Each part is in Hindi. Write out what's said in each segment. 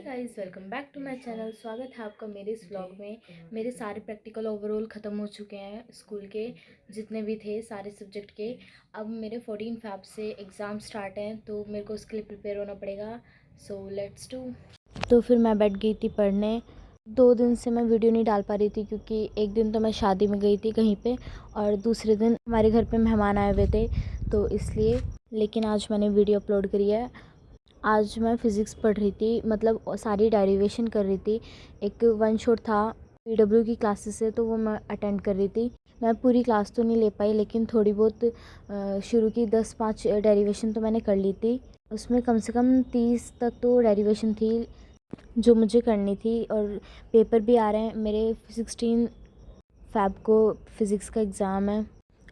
Guys, welcome back to my channel. स्वागत है आपका मेरे इस व्लॉग में। मेरे सारे प्रैक्टिकल ओवरऑल ख़त्म हो चुके हैं। स्कूल के जितने भी थे सारे सब्जेक्ट के, अब मेरे 14 फ़ैब से एग्ज़ाम स्टार्ट हैं, तो मेरे को उसके लिए प्रिपेयर होना पड़ेगा। So let's do. तो फिर मैं बैठ गई थी पढ़ने। 2 दिन से मैं वीडियो नहीं डाल पा रही थी क्योंकि एक दिन तो मैं शादी में गई थी कहीं पे, और दूसरे दिन हमारे घर पे मेहमान आए हुए थे, तो इसलिए। लेकिन आज मैंने वीडियो अपलोड करी है। आज मैं फ़िज़िक्स पढ़ रही थी, मतलब सारी डेरिवेशन कर रही थी। एक वन शॉट था पीडब्ल्यू की क्लासेस से, तो वो मैं अटेंड कर रही थी। मैं पूरी क्लास तो नहीं ले पाई, लेकिन थोड़ी बहुत शुरू की 10-5 डेरिवेशन तो मैंने कर ली थी। उसमें कम से कम 30 तक तो डेरिवेशन थी जो मुझे करनी थी, और पेपर भी आ रहे हैं मेरे। 16 फ़ैब को फ़िज़िक्स का एग्ज़ाम है,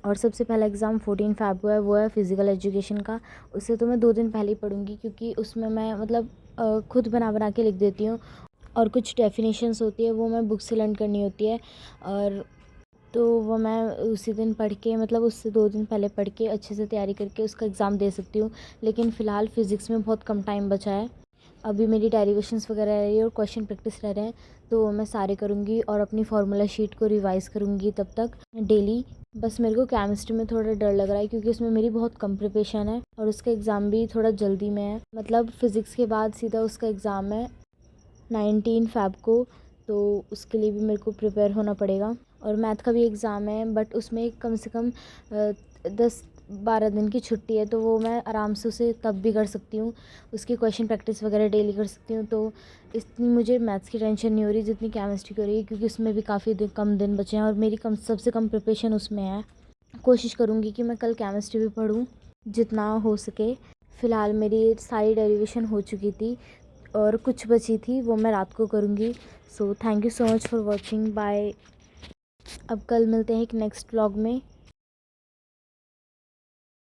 और सबसे पहला एग्ज़ाम 14 फ़ैब को है, वो है फ़िज़िकल एजुकेशन का। उससे तो मैं 2 दिन पहले ही पढ़ूँगी, क्योंकि उसमें मैं मतलब खुद बना बना के लिख देती हूँ, और कुछ डेफिनेशंस होती है वो मैं बुक से लर्न करनी होती है, और तो वो मैं उसी दिन पढ़ के, मतलब उससे 2 दिन पहले पढ़ के अच्छे से तैयारी करके उसका एग्ज़ाम दे सकती हूँ। लेकिन फ़िलहाल फ़िज़िक्स में बहुत कम टाइम बचा है। अभी मेरी डेरिवेशंस वगैरह रह रही है और क्वेश्चन प्रैक्टिस रह रहे हैं, तो मैं सारे करूँगी और अपनी फार्मूला शीट को रिवाइज़ करूँगी तब तक डेली। बस मेरे को केमिस्ट्री में थोड़ा डर लग रहा है, क्योंकि उसमें मेरी बहुत कम प्रिपरेशन है, और उसका एग्ज़ाम भी थोड़ा जल्दी में है। मतलब फ़िज़िक्स के बाद सीधा उसका एग्ज़ाम है 19 फ़ैब को, तो उसके लिए भी मेरे को प्रिपेयर होना पड़ेगा। और मैथ का भी एग्ज़ाम है, बट उसमें कम से कम 10-12 दिन की छुट्टी है, तो वो मैं आराम से उसे तब भी कर सकती हूँ। उसकी क्वेश्चन प्रैक्टिस वगैरह डेली कर सकती हूँ, तो इतनी मुझे मैथ्स की टेंशन नहीं हो रही जितनी केमिस्ट्री की हो रही है, क्योंकि उसमें भी काफ़ी कम दिन बचे हैं, और मेरी सबसे कम प्रिपरेशन उसमें है। कोशिश करूँगी कि मैं कल केमिस्ट्री भी पढूँ जितना हो सके। फ़िलहाल मेरी सारी डेरिवेशन हो चुकी थी, और कुछ बची थी वो मैं रात को करूँगी। So thank you so much for watching, bye. अब कल मिलते हैं एक नेक्स्ट व्लॉग में।